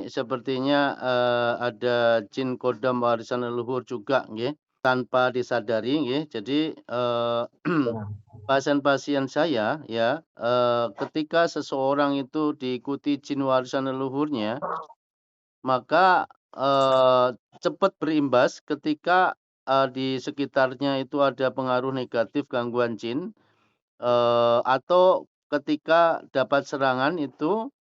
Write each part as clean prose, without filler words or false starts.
ini sepertinya, ada jin kodam warisan leluhur juga nggih, tanpa disadari nggih. Jadi, Ya, pasien-pasien saya ya, ketika seseorang itu diikuti jin warisan leluhurnya, maka, cepat berimbas ketika, di sekitarnya itu ada pengaruh negatif gangguan jin, atau ketika dapat serangan itu,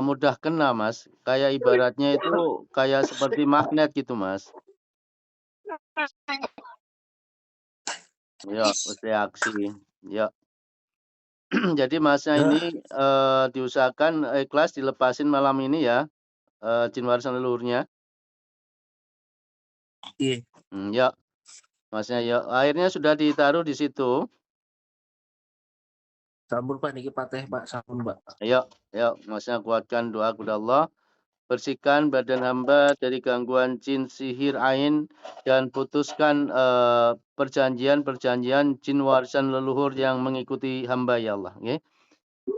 mudah kena, Mas. Kayak ibaratnya itu kayak seperti magnet gitu, Mas. Ya, bereaksi. Ya. Jadi Masnya ini, ya, diusahakan ikhlas dilepasin malam ini ya, jin warisan leluhurnya. iya. Ya, Masnya ya. Akhirnya sudah ditaruh di situ. Sampun Pak niki pateh Pak, sampun Pak. Ayo ayo Masnya kuatkan doa kepada Allah. Bersihkan badan hamba dari gangguan jin, sihir, ain, dan putuskan, perjanjian-perjanjian jin warisan leluhur yang mengikuti hamba ya Allah, nggih.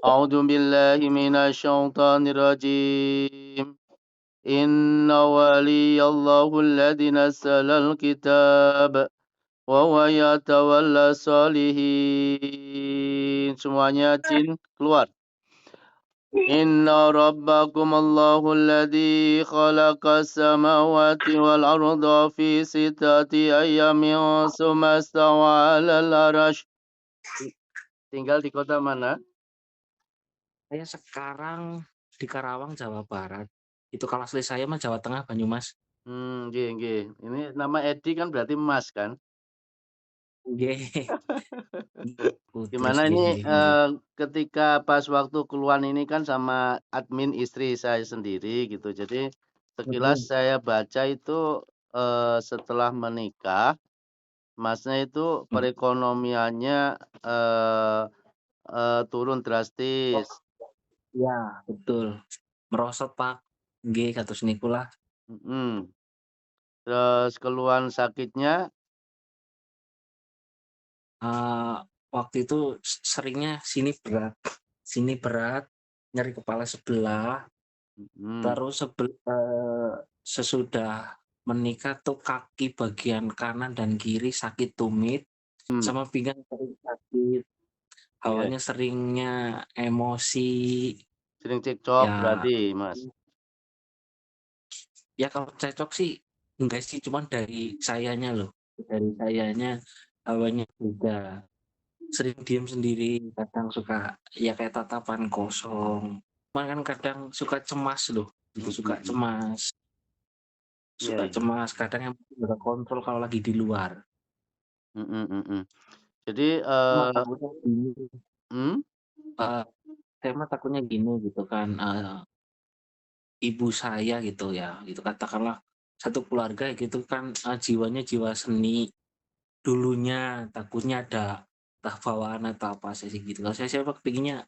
A'udzu billahi minasyaitonir rajim. Inna waliyallahu alladzi nazzalal kitab wa huwa yatawalla sholihin. Semuanya jin keluar. Inna rabbakumallahu alladzi khalaqas samawati wal arda fi sittati ayyamin tsumma istawa 'alal 'arsy. Tinggal di kota mana? Saya sekarang di Karawang, Jawa Barat. Itu kalau asli saya mah Jawa Tengah, Banyumas. Nggih nggih. Ini nama Edi kan berarti Mas kan? Nggih. Putus Gimana nggih ini, nggih nggih. ketika pas waktu keluar ini kan sama admin istri saya sendiri gitu. Jadi sekilas Mhm, saya baca itu, setelah menikah, Masnya itu mhm. perekonomiannya, eee turun drastis. Iya, betul. Merosot Pak. Nggih kados niku lah. Mhm. Terus keluhan sakitnya Eee, Waktu itu seringnya sini berat, nyeri kepala sebelah, mhm, terus sesudah menikah tuh kaki bagian kanan dan kiri sakit tumit, mmm, sama pinggang sering sakit, iya. awalnya seringnya emosi, Sering cekcok ya berarti, Mas? ya kalau cecok sih enggak sih, cuman dari sayanya awalnya beda. Sering diem sendiri, kadang suka ya kayak tatapan kosong. Cuman kan kadang suka cemas loh, gitu, Mhm mhm. Iya suka iya. cemas, kadang yang nggak kontrol kalau lagi di luar. Mhm mhm. Jadi, Cuma takutnya gini, mmm? eee, saya mah takutnya gini gitu kan, ibu saya gitu ya, gitu katakanlah satu keluarga gitu kan, jiwanya jiwa seni, dulunya takutnya ada entah bawaan atau apa saya sih gitu. Kalau saya mah kepinginnya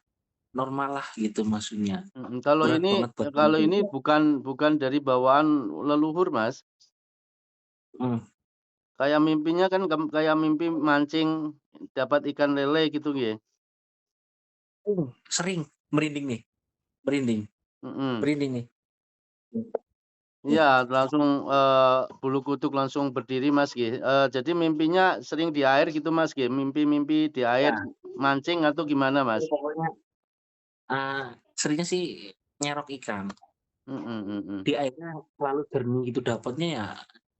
normal lah gitu maksudnya, Mhm. berat banget buat Kalau ini menjaga. bukan dari bawaan leluhur, Mas. Mhm. Kayak mimpinya kan kayak mimpi mancing dapat ikan lele gitu nggih? Sering merinding nih, merinding Mhm. merinding nih. Iya, langsung, bulu kuduk langsung berdiri, Mas, nggih. Jadi mimpinya sering di air gitu, Mas, nggih? Mimpi-mimpi di air Ya, mancing atau gimana, Mas? pokoknya, seringnya sih nyerok ikan, Mhm mhm. di airnya selalu jernih gitu, dapatnya ya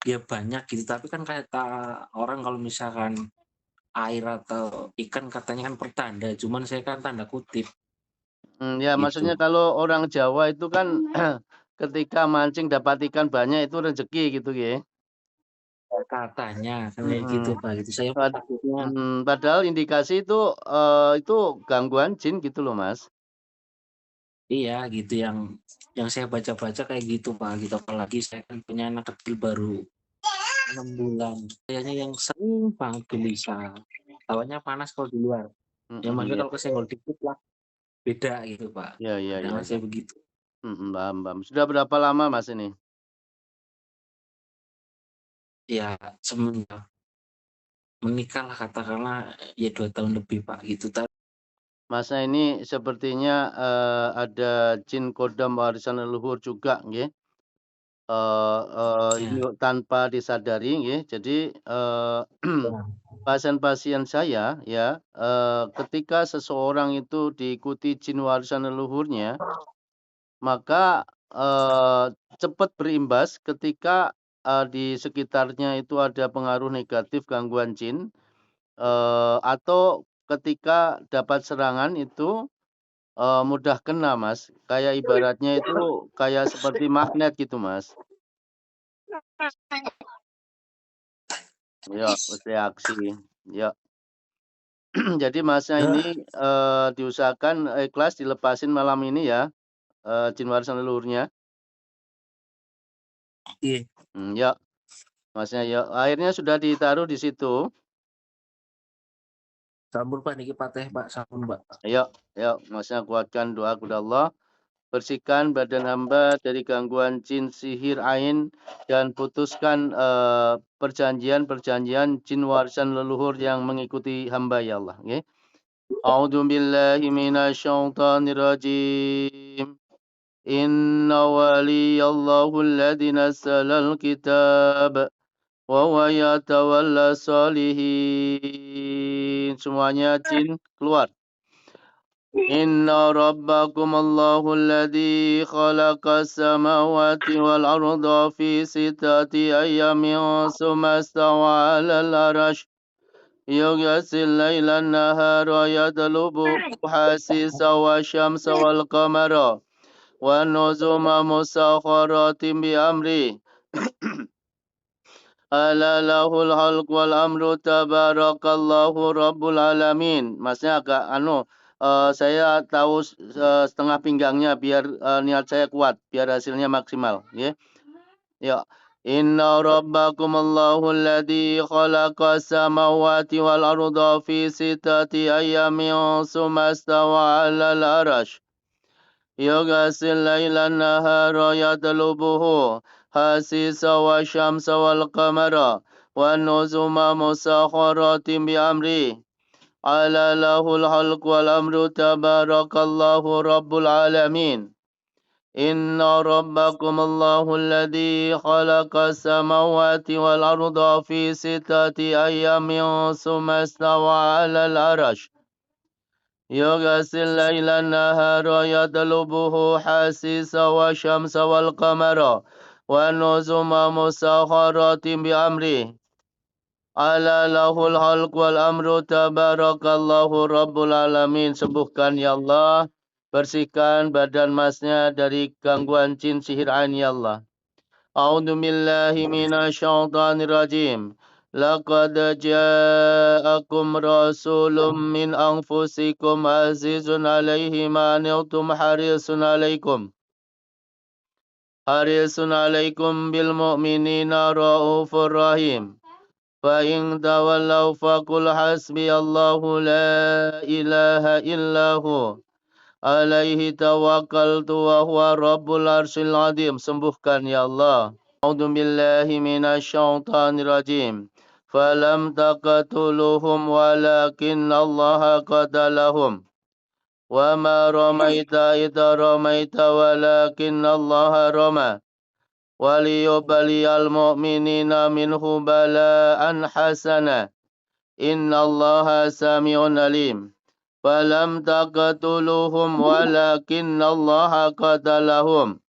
ya banyak gitu, tapi kan kata orang kalau misalkan air atau ikan katanya kan pertanda, cuman saya kan tanda kutip Ya maksudnya gitu. kalau orang Jawa itu kan ketika mancing dapat ikan banyak itu rezeki gitu nggih? Katanya kan kayak gitu, Mhm. Pak, gitu. Saya mah Pad takutnya Padahal indikasi itu gangguan jin gitu loh, Mas. iya gitu, yang saya baca-baca kayak gitu, Pak, gitu. Apalagi saya kan punya anak kecil baru 6 bulan. Kayaknya yang sering banget gelisah. Hawanya panas kalau di luar. Ya Mhm, maksudnya iya. kalau kesenggol dikit lah beda gitu, Pak. Iya iya iya Kadang iya. saya begitu. Paham paham. Sudah berapa lama, Mas, ini? Ya semenjak menikah lah katakanlah ya 2 tahun lebih, Pak, gitu. Masnya ini sepertinya, ada jin kodam warisan leluhur juga nggih, ini Ya, tanpa disadari nggih. Jadi, ya, pasien-pasien saya ya, ketika seseorang itu diikuti jin warisan leluhurnya, maka, cepat berimbas ketika, di sekitarnya itu ada pengaruh negatif gangguan jin, atau ketika dapat serangan itu, mudah kena, Mas. Kayak ibaratnya itu kayak seperti magnet gitu, Mas. Ya, reaksi. Ya. Jadi Masnya ini, ya, diusahakan ikhlas dilepasin malam ini ya, jin warisan leluhurnya. iya. Ya, Masnya ya. Akhirnya sudah ditaruh di situ. Sampun Pak niki pateh Pak, sampun Pak. Ya, ya, Masnya kuatkan doa kepada Allah. Bersihkan badan hamba dari gangguan jin, sihir, ain, dan putuskan perjanjian-perjanjian jin warisan leluhur yang mengikuti hamba ya Allah. Okay? A'udzu billahi minasyaitonir rajim. Inna waliyallahu alladzi nazzalal kitab wa huwa yatawalla shalihin. Semuanya jin keluar. Inna rabbakumallahu alladzi khalaqas samawati wal arda fi sittati ayyamin tsumma istawa 'alal 'arsy yughsil lailan nahara yatlubuhu hasisan wasyamsa wal qamara wan nujuma musakhkharatin bi amri ala lahul khalq wal amru tabarakallahu rabbul alamin. Masnya agak saya tahu setengah pinggangnya biar, niat saya kuat, biar hasilnya maksimal, nggih. Ya. Inna rabbakumallahu alladzi khalaqas samawati wal arda fi sittati ayyamin tsumma istawa 'alal 'arsy. Yughsil lailan nahara yatlubuhu hasisa wasyamsa wal qamara wan nujuma musakhkharatin bi amri. Ala lahul khalq wal amru tabarakallahu rabbul alamin. Inna rabbakumallahu alladzi khalaqas samawati wal arda fi sittati ayyamin tsumma istawa 'alal 'arsy. يغسل الليل النهار يطلبه حسيسا والشمس والقمر والنجوم مسخرات بأمره ألا له الخلق والأمر تبارك الله رب العالمين. Sembuhkan ya Allah, bersihkan badan masnya dari gangguan jin sihir ain ya Allah. A'udzu billahi minasyaitonir rajim. Laqad ja'akum rasulun min anfusikum azizun 'alaihi ma anittum harisun 'alaikum bil mu'minina raufur rahim. Fa in tawallaw faqul hasbiyallahu la ilaha illahu alaihi tawakkaltu wa huwa rabbul arsyil azim. Sembuhkan ya Allah. A'udzu billahi minasyaitonir rajim. Falam taqtuluhum walakinallaha qatalahum. Wa ma ramaita idza ramaita walakinallaha rama. Waliyubliyal mu'minina minhu bala'an hasana. Innallaha sami'un alim. Falam taqtuluhum walakinallaha qatalahum.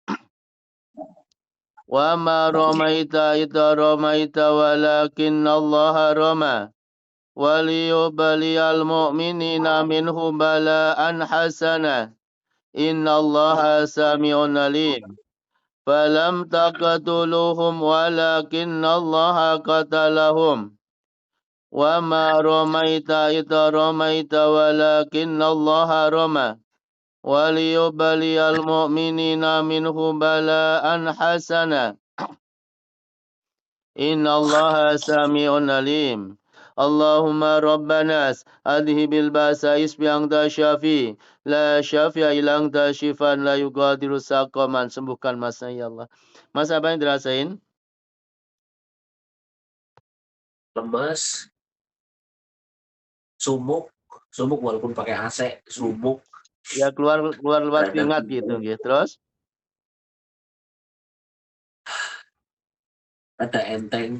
Wa ma ramaita idza ramaita walakinallaha rama. Waliyubliyal mu'minina minhu bala'an hasana. Innallaha sami'un alim. Falam taqtuluhum walakinallaha qatalahum. Wa ma ramaita idza ramaita walakinallaha rama. Waliyubliyal mu'minina minhu bala'an hasana. Innallaha sami'un alim. Allahumma rabbanas adhibil ba'sa isbi anta syafi la syafi'a illa anta syifan la yugadiru saqaman. Sembuhkan Mas ya Allah. Mas apa yang dirasain? Lemes, sumuk, sumuk walaupun pakai AC, sumuk, Ya keluar keluar lewat rada keringat gitu bingung, nggih, terus? rada enteng,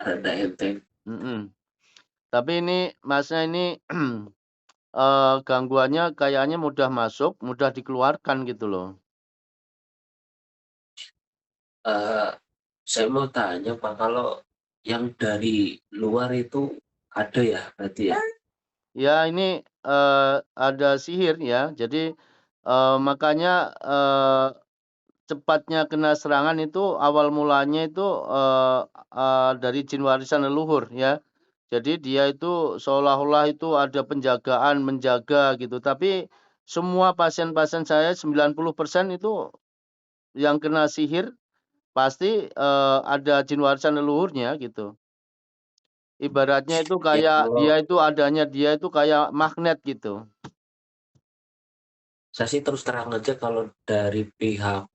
rada enteng. Mhm. Tapi ini Masnya ini, gangguannya kayaknya mudah masuk, mudah dikeluarkan gitu loh. Eee, saya mau tanya Pak, kalau yang dari luar itu ada ya berarti ya? Ya ini, ada sihir ya, jadi, makanya, cepatnya kena serangan itu awal mulanya itu, dari jin warisan leluhur ya. Jadi dia itu seolah-olah itu ada penjagaan, menjaga gitu, tapi semua pasien-pasien saya 90% itu yang kena sihir pasti, ada jin warisan leluhurnya gitu. Ibaratnya itu Ya kayak kalau dia itu kayak magnet gitu. saya sih terus terang aja kalau dari pihak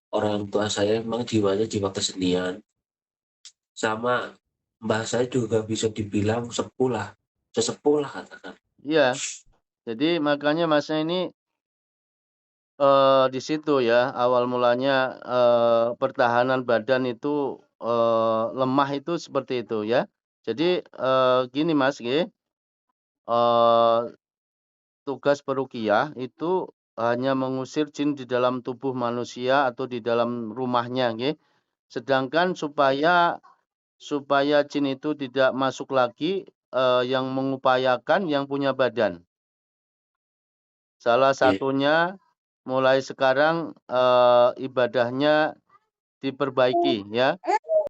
orang tua saya memang jiwanya jiwa kesenian, sama mbah saya juga bisa dibilang sepuh lah, sesepuh lah katakan. Iya, jadi makanya Masnya ini, di situ ya awal mulanya, pertahanan badan itu, lemah itu seperti itu ya. Jadi, gini Mas nggih, eee, tugas peruqyah itu hanya mengusir jin di dalam tubuh manusia atau di dalam rumahnya nggih. Sedangkan supaya jin itu tidak masuk lagi, yang mengupayakan yang punya badan. Salah Oke, satunya mulai sekarang, ibadahnya diperbaiki ya.